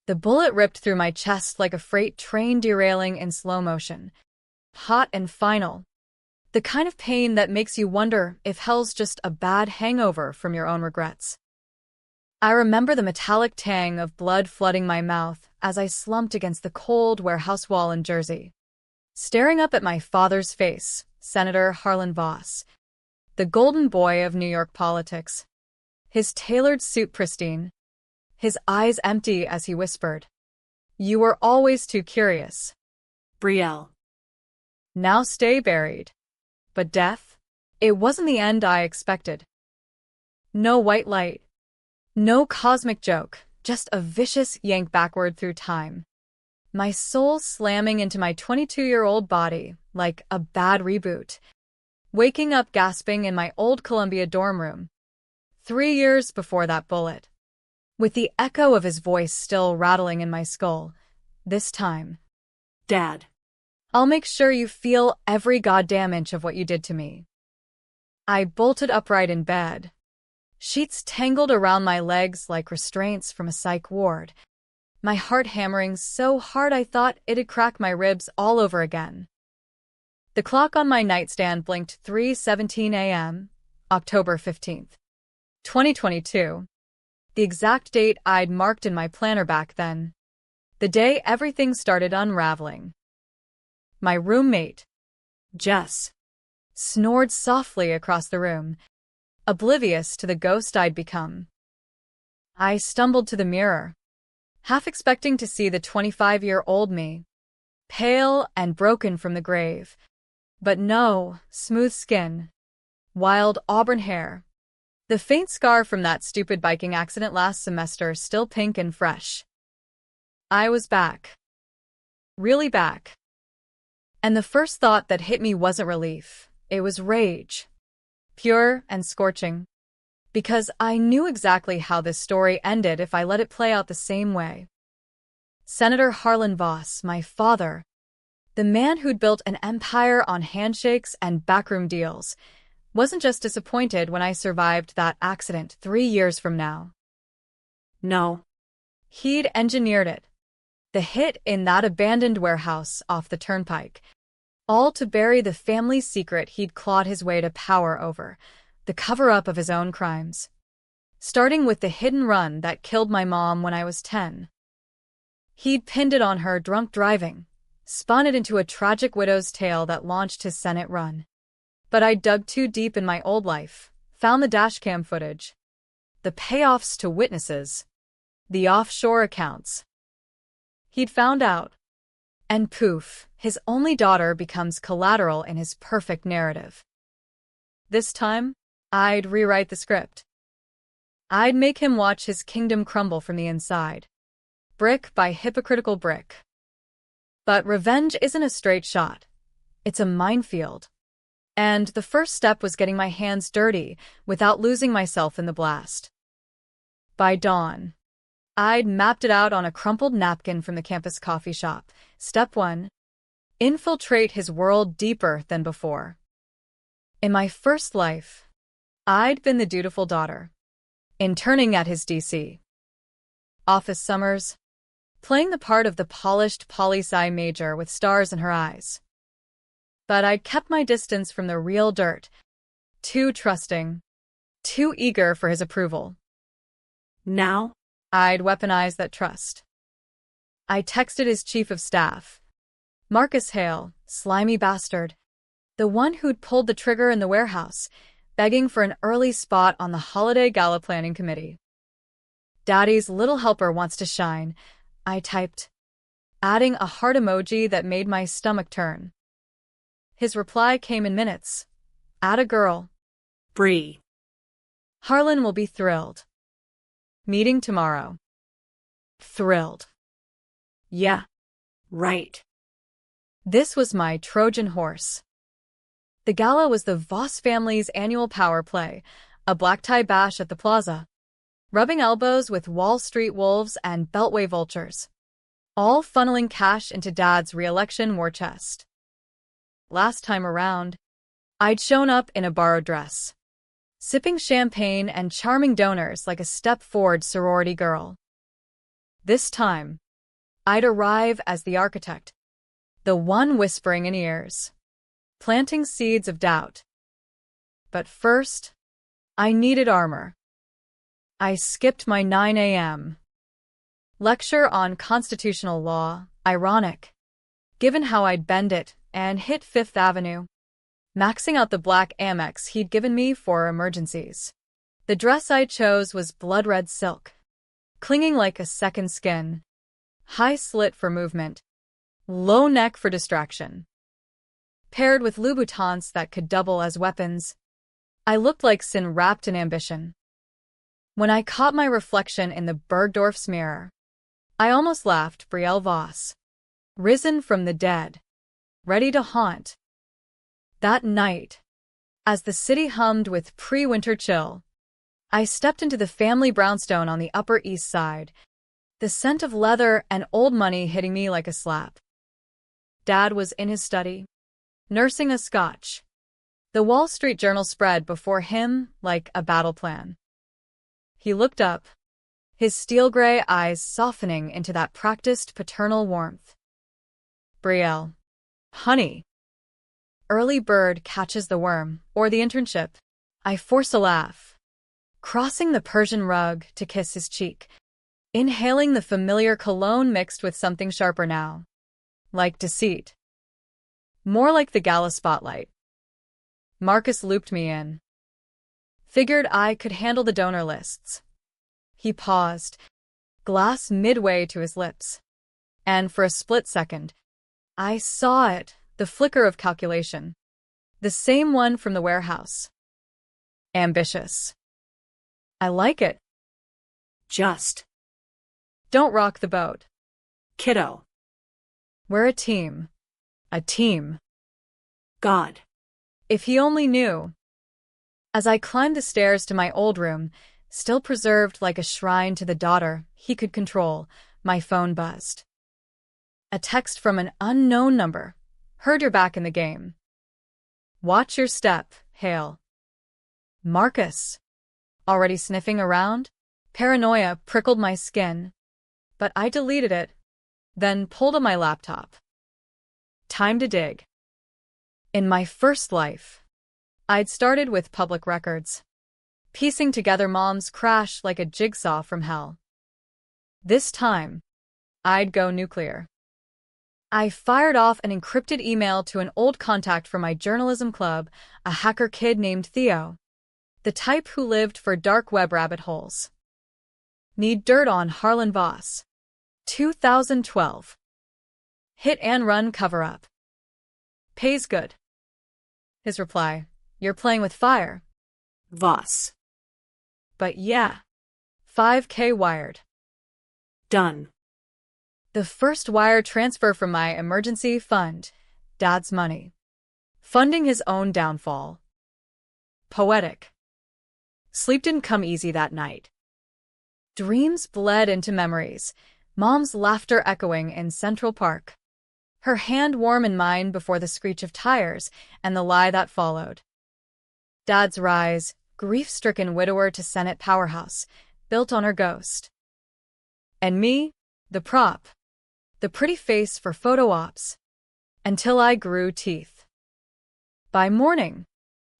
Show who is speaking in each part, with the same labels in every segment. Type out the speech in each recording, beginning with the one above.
Speaker 1: The bullet ripped through my chest like a freight train derailing in slow motion. Hot and final. The kind of pain that makes you wonder if hell's just a bad hangover from your own regrets. I remember the metallic tang of blood flooding my mouth as I slumped against the cold warehouse wall in Jersey, staring up at my father's face, Senator Harlan Voss, the golden boy of New York politics. His tailored suit pristine, his eyes empty as he whispered, "You were always too curious, Brielle. Now stay buried." But death? It wasn't the end I expected. No white light. No cosmic joke, just a vicious yank backward through time. My soul slamming into my 22-year-old body like a bad reboot. Waking up gasping in my old Columbia dorm room. 3 years before that bullet. With the echo of his voice still rattling in my skull. This time. "Dad, I'll make sure you feel every goddamn inch of what you did to me." I bolted upright in bed. Sheets tangled around my legs like restraints from a psych ward. My heart hammering so hard I thought it'd crack my ribs all over again. The clock on my nightstand blinked 3:17 a.m., October 15th, 2022. The exact date I'd marked in my planner back then. The day everything started unraveling. My roommate, Jess, snored softly across the room, oblivious to the ghost I'd become. I stumbled to the mirror, half expecting to see the 25-year-old me, pale and broken from the grave. But no, smooth skin, wild auburn hair, the faint scar from that stupid biking accident last semester still pink and fresh. I was back. Really back. And the first thought that hit me wasn't relief, it was rage. Pure and scorching. Because I knew exactly how this story ended if I let it play out the same way. Senator Harlan Voss, my father, the man who'd built an empire on handshakes and backroom deals, wasn't just disappointed when I survived that accident 3 years from now. No. He'd engineered it. The hit in that abandoned warehouse off the turnpike. All to bury the family secret he'd clawed his way to power over, the cover-up of his own crimes. Starting with the hidden run that killed my mom when I was 10. He'd pinned it on her drunk driving, spun it into a tragic widow's tale that launched his Senate run. But I dug too deep in my old life, found the dashcam footage, the payoffs to witnesses, the offshore accounts. He'd found out. And poof, his only daughter becomes collateral in his perfect narrative. This time, I'd rewrite the script. I'd make him watch his kingdom crumble from the inside. Brick by hypocritical brick. But revenge isn't a straight shot. It's a minefield. And the first step was getting my hands dirty without losing myself in the blast. By dawn, I'd mapped it out on a crumpled napkin from the campus coffee shop. Step 1. Infiltrate his world deeper than before. In my first life, I'd been the dutiful daughter, interning at his DC office summers, playing the part of the polished poli-sci major with stars in her eyes. But I'd kept my distance from the real dirt, too trusting, too eager for his approval. Now, I'd weaponized that trust. I texted his chief of staff, Marcus Hale, slimy bastard, the one who'd pulled the trigger in the warehouse, begging for an early spot on the holiday gala planning committee. "Daddy's little helper wants to shine," I typed, adding a heart emoji that made my stomach turn. His reply came in minutes. "Atta girl. Bree. Harlan will be thrilled. Meeting tomorrow." Thrilled. Yeah, right. This was my Trojan horse. The gala was the Voss family's annual power play, a black-tie bash at the plaza, rubbing elbows with Wall Street wolves and Beltway vultures, all funneling cash into Dad's re-election war chest. Last time around, I'd shown up in a borrowed dress, sipping champagne and charming donors like a step-forward sorority girl. This time, I'd arrive as the architect, the one whispering in ears, planting seeds of doubt. But first, I needed armor. I skipped my 9 a.m. lecture on constitutional law, ironic, given how I'd bend it, and hit Fifth Avenue, maxing out the black Amex he'd given me for emergencies. The dress I chose was blood-red silk, clinging like a second skin, high slit for movement, low neck for distraction. Paired with Louboutins that could double as weapons, I looked like sin wrapped in ambition. When I caught my reflection in the Bergdorf's mirror, I almost laughed. Betrayal Voss, risen from the dead, ready to haunt. That night, as the city hummed with pre-winter chill, I stepped into the family brownstone on the Upper East Side, the scent of leather and old money hitting me like a slap. Dad was in his study, nursing a scotch. The Wall Street Journal spread before him like a battle plan. He looked up, his steel-gray eyes softening into that practiced paternal warmth. Betrayal. Honey. Early bird catches the worm, or the internship. I force a laugh, crossing the Persian rug to kiss his cheek, inhaling the familiar cologne mixed with something sharper now. Like deceit. More like the gala spotlight. Marcus looped me in. Figured I could handle the donor lists. He paused, glass midway to his lips. And for a split second, I saw it, the flicker of calculation. The same one from the warehouse. Ambitious. I like it.
Speaker 2: Just.
Speaker 1: Don't rock the boat.
Speaker 2: Kiddo.
Speaker 1: We're a team. A team.
Speaker 2: God.
Speaker 1: If he only knew. As I climbed the stairs to my old room, still preserved like a shrine to the daughter he could control, my phone buzzed. A text from an unknown number. Heard you're back in the game. Watch your step, Hale. Marcus. Already sniffing around? Paranoia prickled my skin. But I deleted it, then pulled on my laptop. Time to dig. In my first life, I'd started with public records, piecing together Mom's crash like a jigsaw from hell. This time, I'd go nuclear. I fired off an encrypted email to an old contact from my journalism club, a hacker kid named Theo, the type who lived for dark web rabbit holes. Need dirt on Harlan Voss. 2012. Hit and run cover-up. Pays good. His reply, you're playing with fire.
Speaker 2: Voss.
Speaker 1: But yeah. 5K wired.
Speaker 2: Done.
Speaker 1: The first wire transfer from my emergency fund, Dad's money. Funding his own downfall. Poetic. Sleep didn't come easy that night. Dreams bled into memories, Mom's laughter echoing in Central Park. Her hand warm in mine before the screech of tires and the lie that followed. Dad's rise, grief-stricken widower to Senate powerhouse, built on her ghost. And me, the prop. The pretty face for photo ops. Until I grew teeth. By morning,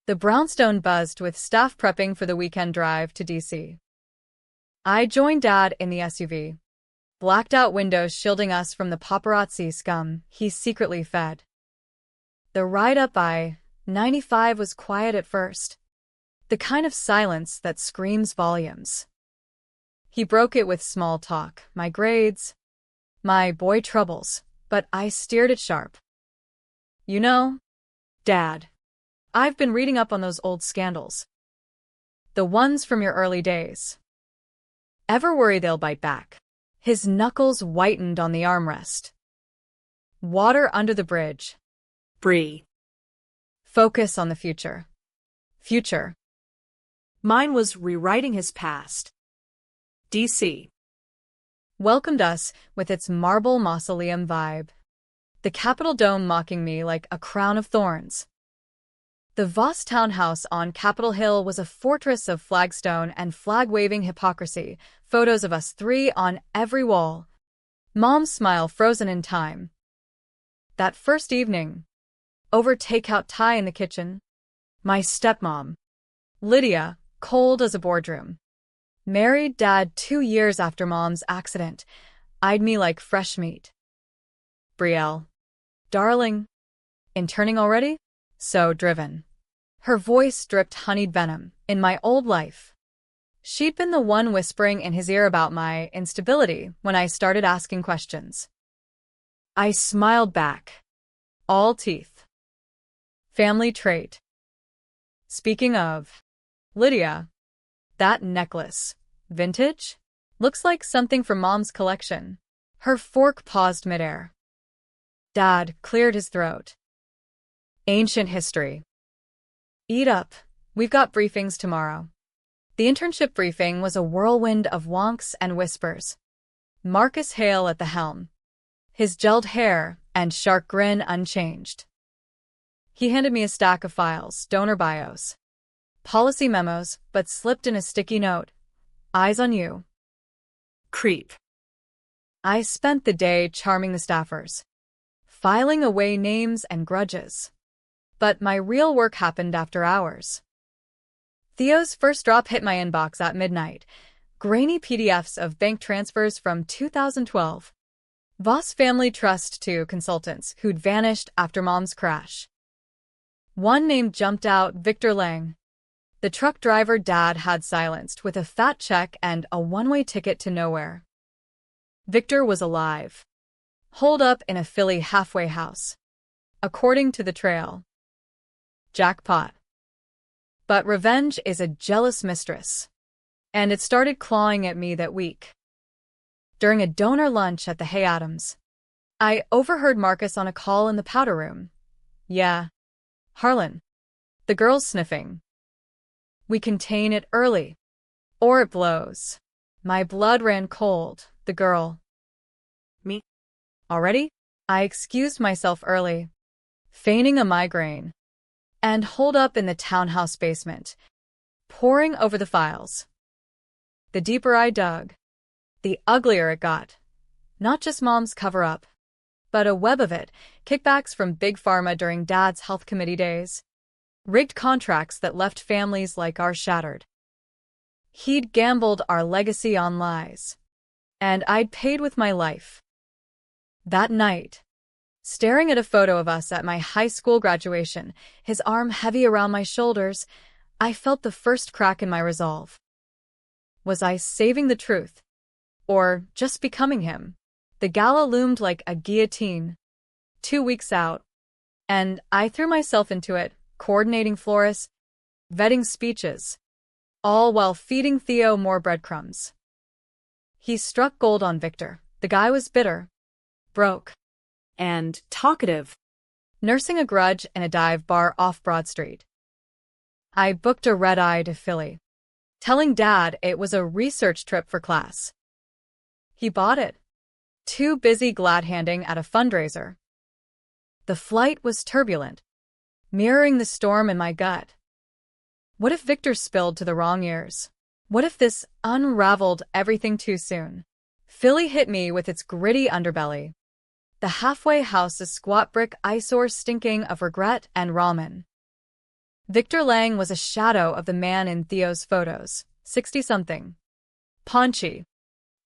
Speaker 1: the brownstone buzzed with staff prepping for the weekend drive to D.C. I joined Dad in the SUV. Blacked out windows shielding us from the paparazzi scum he secretly fed. The ride up I-95 was quiet at first. The kind of silence that screams volumes. He broke it with small talk, my grades, my boy troubles, but I steered it sharp. You know, Dad, I've been reading up on those old scandals. The ones from your early days. Ever worry they'll bite back? His knuckles whitened on the armrest. Water under the bridge.
Speaker 2: Bree.
Speaker 1: Focus on the future. Future.
Speaker 2: Mine was rewriting his past. D.C.
Speaker 1: Welcomed us with its marble mausoleum vibe. The Capitol dome mocking me like a crown of thorns. The Voss townhouse on Capitol Hill was a fortress of flagstone and flag-waving hypocrisy, photos of us three on every wall. Mom's smile frozen in time. That first evening, over takeout Thai in the kitchen, my stepmom, Lydia, cold as a boardroom. Married Dad 2 years after Mom's accident, eyed me like fresh meat. Brielle. Darling. Interning already? So driven. Her voice dripped honeyed venom. In my old life, she'd been the one whispering in his ear about my instability when I started asking questions. I smiled back. All teeth. Family trait. Speaking of, Lydia, that necklace, vintage? Looks like something from Mom's collection. Her fork paused midair. Dad cleared his throat. Ancient history. Eat up. We've got briefings tomorrow. The internship briefing was a whirlwind of wonks and whispers. Marcus Hale at the helm, his gelled hair and shark grin unchanged. He handed me a stack of files, donor bios, policy memos, but slipped in a sticky note. Eyes on you.
Speaker 2: Creep.
Speaker 1: I spent the day charming the staffers, filing away names and grudges. But my real work happened after hours. Theo's first drop hit my inbox at midnight. Grainy PDFs of bank transfers from 2012. Voss Family Trust to consultants who'd vanished after Mom's crash. One name jumped out, Victor Lang, the truck driver Dad had silenced with a fat check and a one-way ticket to nowhere. Victor was alive, holed up in a Philly halfway house, according to the trail. Jackpot. But revenge is a jealous mistress, and it started clawing at me that week. During a donor lunch at the Hay Adams, I overheard Marcus on a call in the powder room. Yeah, Harlan. The girl's sniffing. We contain it early, or it blows. My blood ran cold. The girl.
Speaker 2: Me?
Speaker 1: Already? I excused myself early, feigning a migraine, and holed up in the townhouse basement, poring over the files. The deeper I dug, the uglier it got. Not just Mom's cover-up, but a web of it, kickbacks from Big Pharma during Dad's health committee days, rigged contracts that left families like ours shattered. He'd gambled our legacy on lies, and I'd paid with my life. That night, staring at a photo of us at my high school graduation, his arm heavy around my shoulders, I felt the first crack in my resolve. Was I saving the truth, or just becoming him? The gala loomed like a guillotine, 2 weeks out, and I threw myself into it, coordinating florists, vetting speeches, all while feeding Theo more breadcrumbs. He struck gold on Victor. The guy was bitter, broke,
Speaker 2: And talkative.
Speaker 1: nursing a grudge in a dive bar off Broad Street. I booked a red-eye to Philly, telling Dad it was a research trip for class. He bought it, too busy glad-handing at a fundraiser. The flight was turbulent, mirroring the storm in my gut. What if Victor spilled to the wrong ears? What if this unraveled everything too soon? Philly hit me with its gritty underbelly. The halfway house, a squat brick eyesore stinking of regret and ramen. Victor Lang was a shadow of the man in Theo's photos, 60-something. Paunchy,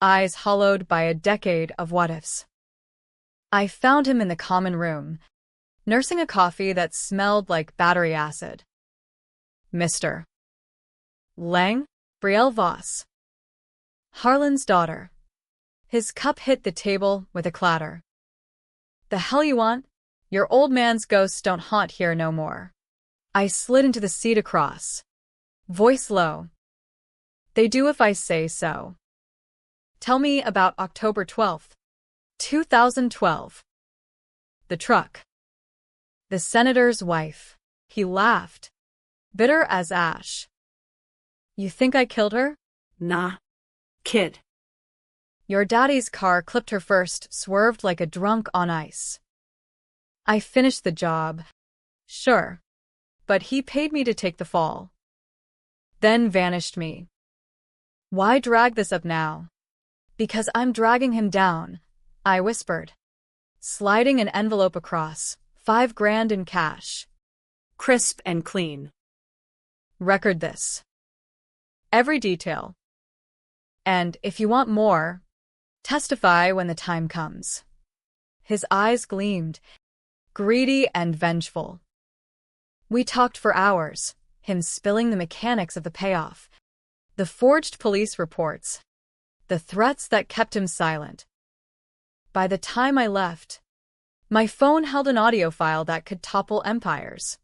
Speaker 1: eyes hollowed by a decade of what-ifs. I found him in the common room, nursing a coffee that smelled like battery acid. Mr. Lang? Brielle Voss. Harlan's daughter. His cup hit the table with a clatter. The hell you want? Your old man's ghosts don't haunt here no more. I slid into the seat across, voice low. They do if I say so. Tell me about October 12th, 2012. The truck. The senator's wife. He laughed, bitter as ash. You think I killed her?
Speaker 2: Nah. Kid.
Speaker 1: Your daddy's car clipped her first, swerved like a drunk on ice. I finished the job. Sure. but he paid me to take the fall. Then vanished me. Why drag this up now? Because I'm dragging him down, I whispered, sliding an envelope across, 5 grand in cash.
Speaker 2: Crisp and clean.
Speaker 1: Record this. Every detail. And if you want more, testify when the time comes. His eyes gleamed, greedy and vengeful. We talked for hours, him spilling the mechanics of the payoff, the forged police reports, the threats that kept him silent. By the time I left, my phone held an audio file that could topple empires.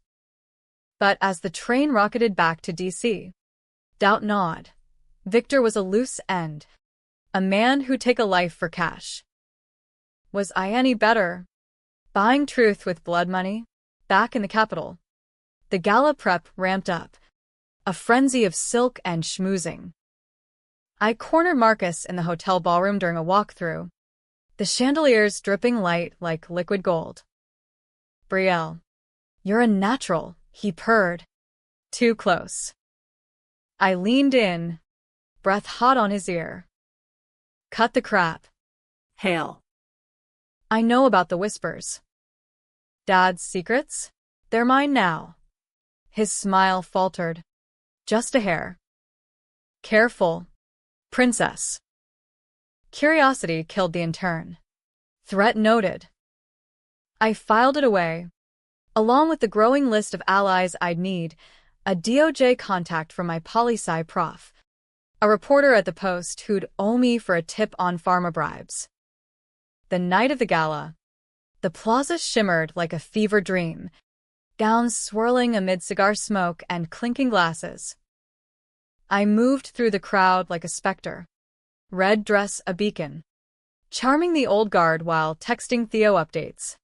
Speaker 1: But as the train rocketed back to DC, doubt not, Victor was a loose end, a man who'd take a life for cash. Was I any better? Buying truth with blood money? Back in the capital, the gala prep ramped up, a frenzy of silk and schmoozing. I cornered Marcus in the hotel ballroom during a walkthrough, the chandeliers dripping light like liquid gold. Betrayal, you're a natural, he purred. Too close. I leaned in, breath hot on his ear. Cut the crap.
Speaker 2: Hail.
Speaker 1: I know about the whispers. Dad's secrets? They're mine now. His smile faltered. Just a hair. Careful, princess. Curiosity killed the intern. Threat noted. I filed it away, along with the growing list of allies I'd need, a DOJ contact from my poli-sci prof, a reporter at the Post who'd owe me for a tip on pharma bribes. The night of the gala, the plaza shimmered like a fever dream, gowns swirling amid cigar smoke and clinking glasses. I moved through the crowd like a specter, red dress a beacon, charming the old guard while texting Theo updates.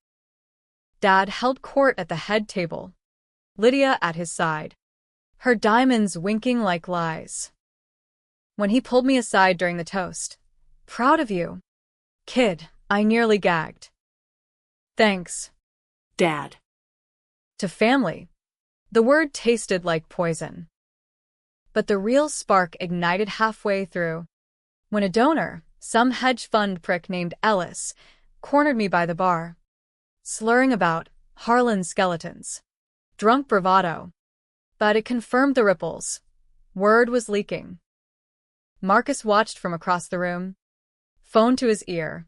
Speaker 1: Dad held court at the head table, Lydia at his side, her diamonds winking like lies. When he pulled me aside during the toast, "Proud of you, kid," I nearly gagged. "Thanks,
Speaker 2: Dad."
Speaker 1: To family, the word tasted like poison. But the real spark ignited halfway through, when a donor, some hedge fund prick named Ellis, cornered me by the bar, slurring about Harlan skeletons. Drunk bravado. But it confirmed the ripples. Word was leaking. Marcus watched from across the room, phone to his ear,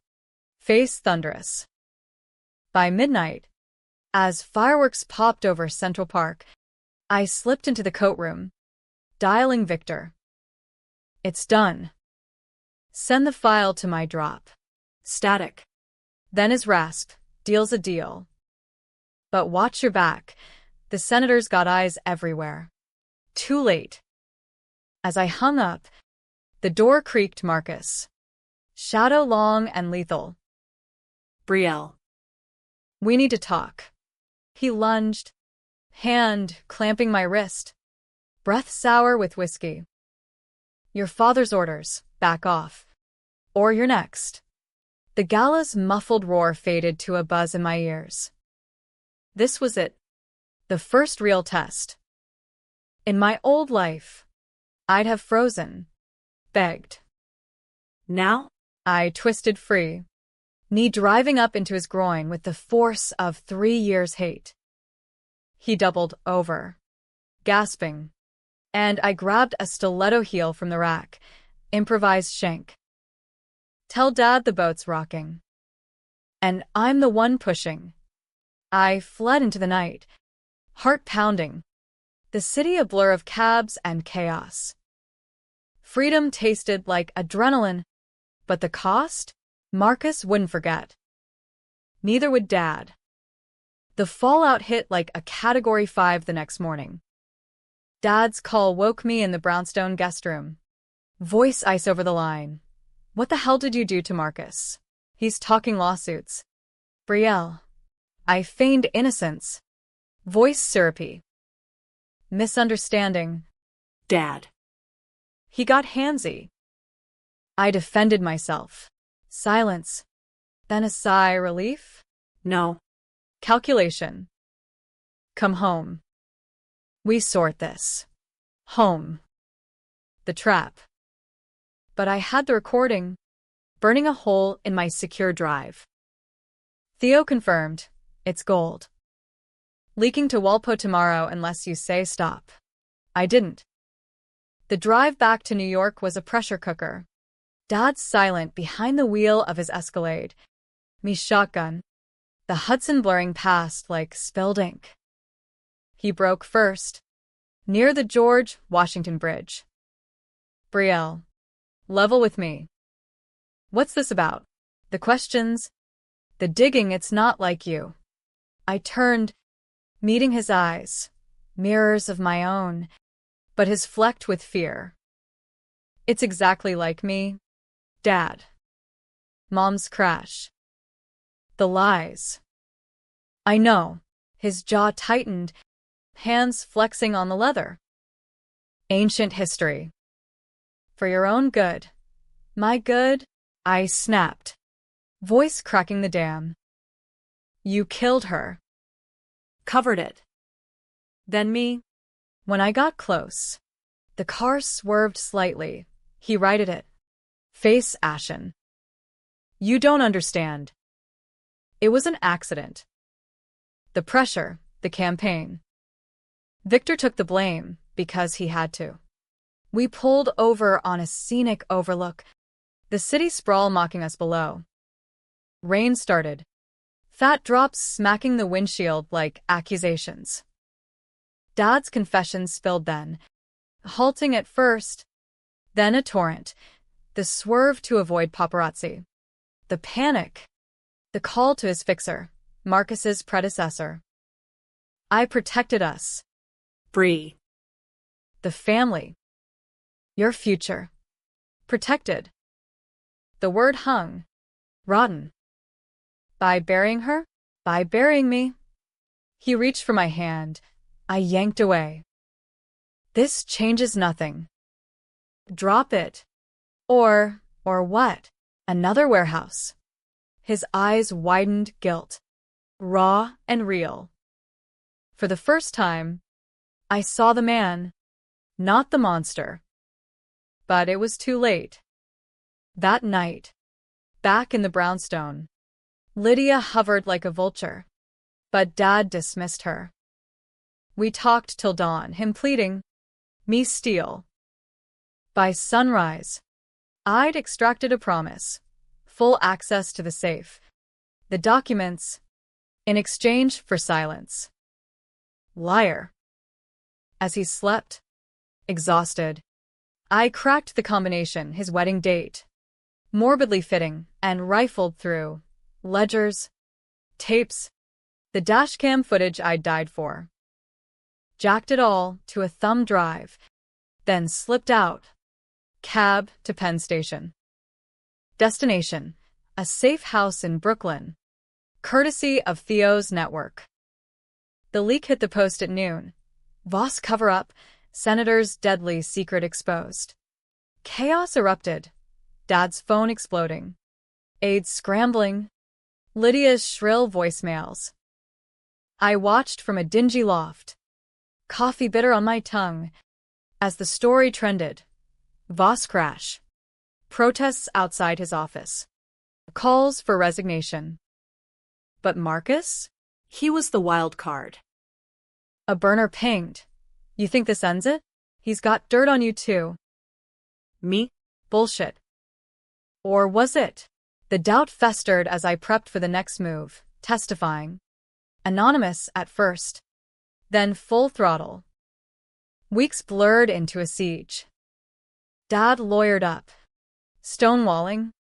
Speaker 1: face thunderous. By midnight, as fireworks popped over Central Park, I slipped into the coat room, dialing Victor. "It's done. Send the file to my drop."
Speaker 2: Static.
Speaker 1: Then his rasp, "Deal's a deal. But watch your back. The senator's got eyes everywhere." Too late. As I hung up, the door creaked. Marcus. Shadow long and lethal.
Speaker 2: Betrayal.
Speaker 1: "We need to talk." He lunged, hand clamping my wrist, breath sour with whiskey. "Your father's orders, back off. Or you're next." The gala's muffled roar faded to a buzz in my ears. This was it. The first real test. In my old life, I'd have frozen, begged.
Speaker 2: Now?
Speaker 1: I twisted free, knee driving up into his groin with the force of 3 years' hate. He doubled over, gasping, and I grabbed a stiletto heel from the rack, improvised shank. "Tell Dad the boat's rocking." And I'm the one pushing. I fled into the night, heart pounding, the city a blur of cabs and chaos. Freedom tasted like adrenaline, but the cost? Marcus wouldn't forget. Neither would Dad. The fallout hit like a Category 5 the next morning. Dad's call woke me in the brownstone guest room. Voice ice over the line. "What the hell did you do to Marcus? He's talking lawsuits." "Betrayal." I feigned innocence. Voice syrupy. "Misunderstanding."
Speaker 2: Dad.
Speaker 1: He got handsy. I defended myself. Silence. Then a sigh. Relief?
Speaker 2: No.
Speaker 1: Calculation. "Come home." We sort this. Home. The trap. But I had the recording, burning a hole in my secure drive. Theo confirmed, it's gold. Leaking to Walpo tomorrow unless you say stop. I didn't. The drive back to New York was a pressure cooker. Dad's silent behind the wheel of his Escalade. Me shotgun. The Hudson blurring past like spilled ink. He broke first, near the George Washington Bridge. Brielle. Level with me. What's this about? The questions. The digging, it's not like you. I turned, meeting his eyes, mirrors of my own, but his flecked with fear. It's exactly like me. Dad. Mom's crash. The lies. I know. His jaw tightened, hands flexing on the leather. Ancient history. For your own good. My good? I snapped, voice cracking the dam. You killed her.
Speaker 2: Covered it. Then me.
Speaker 1: When I got close, the car swerved slightly. He righted it, face ashen. You don't understand. It was an accident. The pressure, the campaign. Victor took the blame because he had to. We pulled over on a scenic overlook, the city sprawl mocking us below. Rain started, fat drops smacking the windshield like accusations. Dad's confession spilled then, halting at first, then a torrent, the swerve to avoid paparazzi. The panic, the call to his fixer, Marcus's predecessor. I protected us.
Speaker 2: Bree.
Speaker 1: The family. Your future. Protected. The word hung. Rotten. By burying her? By burying me. He reached for my hand. I yanked away. This changes nothing. Drop it. Or what? Another warehouse. His eyes widened guilt. Raw and real. For the first time, I saw the man, not the monster. But it was too late. That night, back in the brownstone, Lydia hovered like a vulture, but Dad dismissed her. We talked till dawn, him pleading, me steal. By sunrise, I'd extracted a promise, full access to the safe, the documents, in exchange for silence. Liar. As he slept, exhausted, I cracked the combination, his wedding date, morbidly fitting, and rifled through ledgers, tapes, the dashcam footage I'd died for. Jacked it all to a thumb drive, then slipped out. Cab to Penn Station. Destination, a safe house in Brooklyn, courtesy of Theo's network. The leak hit the Post at noon. Voss cover-up, Senator's deadly secret exposed. Chaos erupted. Dad's phone exploding. Aides scrambling. Lydia's shrill voicemails. I watched from a dingy loft, coffee bitter on my tongue, as the story trended. Voss crash. Protests outside his office. Calls for resignation. But Marcus?
Speaker 2: He was the wild card.
Speaker 1: A burner pinged. You think this ends it? He's got dirt on you too.
Speaker 2: Me?
Speaker 1: Bullshit. Or was it? The doubt festered as I prepped for the next move, testifying. Anonymous at first, then full throttle. Weeks blurred into a siege. Dad lawyered up. Stonewalling.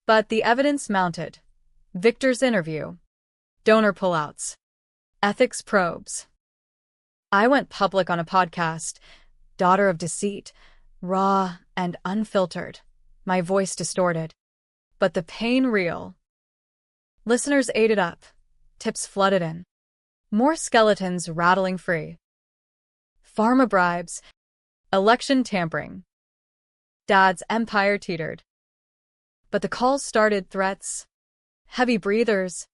Speaker 1: But the evidence mounted. Victor's interview. Donor pullouts. Ethics probes. I went public on a podcast, Daughter of Deceit, raw and unfiltered, my voice distorted, but the pain real. Listeners ate it up, tips flooded in, more skeletons rattling free. Pharma bribes, election tampering. Dad's empire teetered. But the calls started threats, heavy breathers,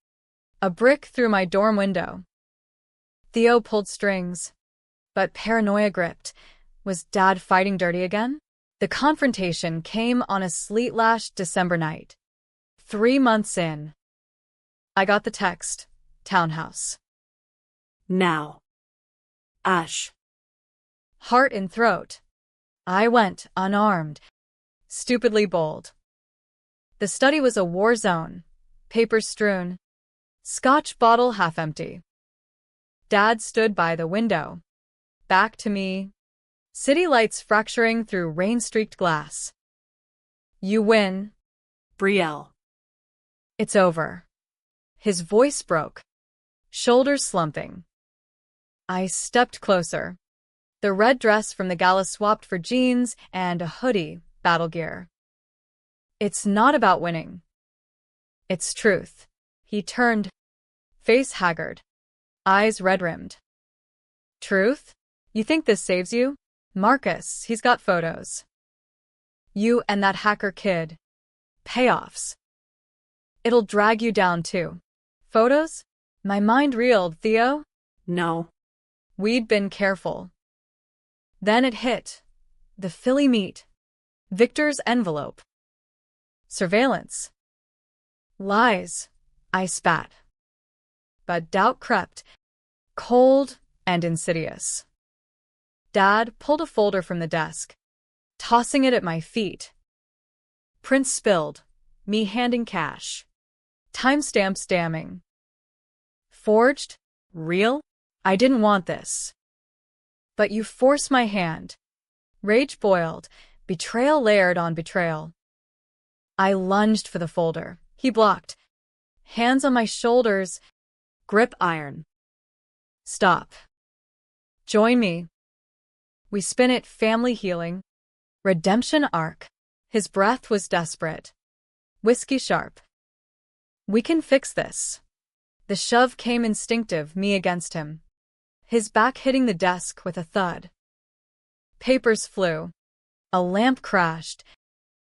Speaker 1: a brick through my dorm window. Theo pulled strings. But paranoia gripped. Was Dad fighting dirty again? The confrontation came on a sleet-lashed December night. 3 months in. I got the text. Townhouse.
Speaker 2: Now. Ash.
Speaker 1: Heart in throat. I went, unarmed. Stupidly bold. The study was a war zone. Papers strewn. Scotch bottle half empty. Dad stood by the window. Back to me. City lights fracturing through rain-streaked glass. You win.
Speaker 2: Brielle.
Speaker 1: It's over. His voice broke. Shoulders slumping. I stepped closer. The red dress from the gala swapped for jeans and a hoodie, battle gear. It's not about winning. It's truth. He turned, face haggard, eyes red-rimmed. Truth? You think this saves you? Marcus, he's got photos. You and that hacker kid. Payoffs. It'll drag you down too. Photos? My mind reeled, Theo.
Speaker 2: No.
Speaker 1: We'd been careful. Then it hit. The Philly meat. Victor's envelope. Surveillance. Lies. I spat. But doubt crept, cold and insidious. Dad pulled a folder from the desk, tossing it at my feet. Prints spilled, me handing cash. Timestamps damning. Forged? Real? I didn't want this. But you forced my hand. Rage boiled, betrayal layered on betrayal. I lunged for the folder. He blocked. Hands on my shoulders. Grip iron. Stop. Join me. We spin it, family healing. Redemption arc. His breath was desperate. Whiskey sharp. We can fix this. The shove came instinctive, me against him. His back hitting the desk with a thud. Papers flew. A lamp crashed,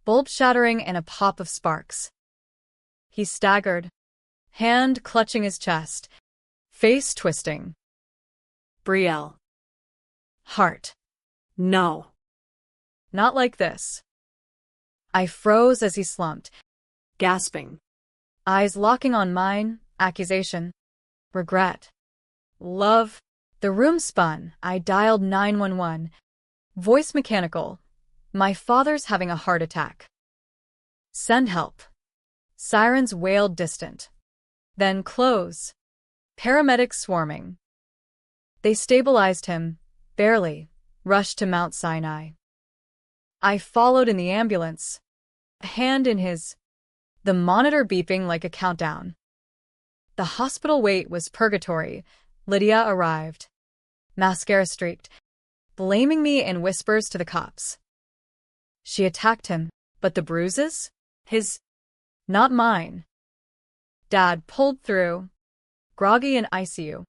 Speaker 1: bulb shattering in a pop of sparks. He staggered, hand clutching his chest, face twisting.
Speaker 2: Brielle.
Speaker 1: Heart.
Speaker 2: No.
Speaker 1: Not like this. I froze as he slumped,
Speaker 2: Gasping.
Speaker 1: eyes locking on mine, accusation, regret, love. The room spun. I dialed 911. Voice mechanical. My father's having a heart attack. Send help. Sirens wailed distant. Then close. Paramedics swarming. They stabilized him, barely, rushed to Mount Sinai. I followed in the ambulance, a hand in his, the monitor beeping like a countdown. The hospital wait was purgatory. Lydia arrived. Mascara streaked, blaming me in whispers to the cops. She attacked him, but the bruises? His. Not mine. Dad pulled through, groggy in ICU,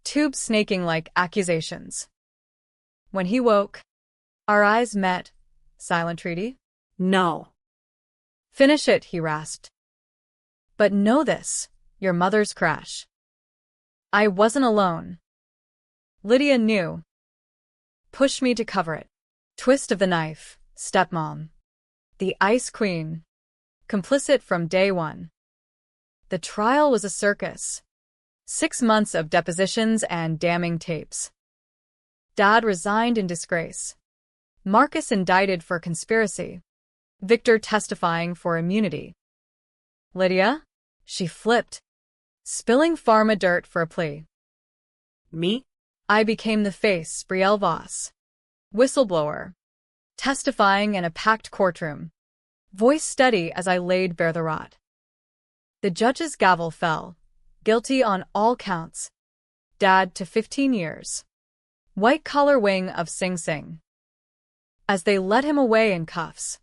Speaker 1: tubes snaking like accusations. When he woke, our eyes met. Silent treaty?
Speaker 2: No.
Speaker 1: Finish it, he rasped. But know this, your mother's crash. I wasn't alone. Lydia knew. Push me to cover it. Twist of the knife, stepmom. The ice queen. Complicit from day one. The trial was a circus. 6 months of depositions and damning tapes. Dad resigned in disgrace. Marcus indicted for conspiracy. Victor testifying for immunity. Lydia? She flipped, spilling pharma dirt for a plea.
Speaker 2: Me?
Speaker 1: I became the face, Brielle Voss. Whistleblower. Testifying in a packed courtroom. Voice steady as I laid bare the rot. The judge's gavel fell. Guilty on all counts. Dad to 15 years. White-collar wing of Sing Sing. As they led him away in cuffs,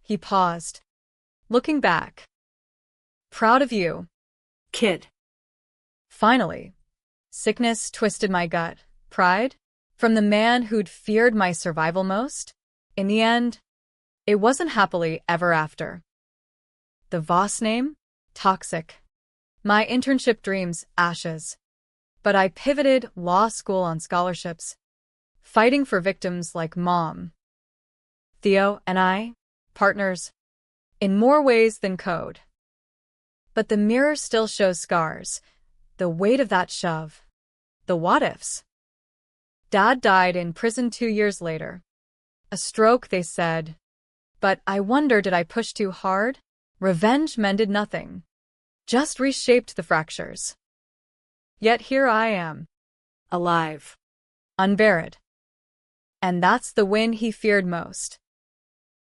Speaker 1: he paused, looking back. Proud of you.
Speaker 2: Kid.
Speaker 1: Finally. Sickness twisted my gut. Pride? From the man who'd feared my survival most? In the end, it wasn't happily ever after. The Voss name? Toxic. My internship dreams, ashes. But I pivoted law school on scholarships. fighting for victims like Mom. Theo and I, partners, in more ways than code. But the mirror still shows scars, the weight of that shove, the what-ifs. Dad died in prison 2 years later. A stroke, they said. But I wonder, did I push too hard? Revenge mended nothing, just reshaped the fractures. Yet here I am,
Speaker 2: Alive.
Speaker 1: unburied. And that's the win he feared most.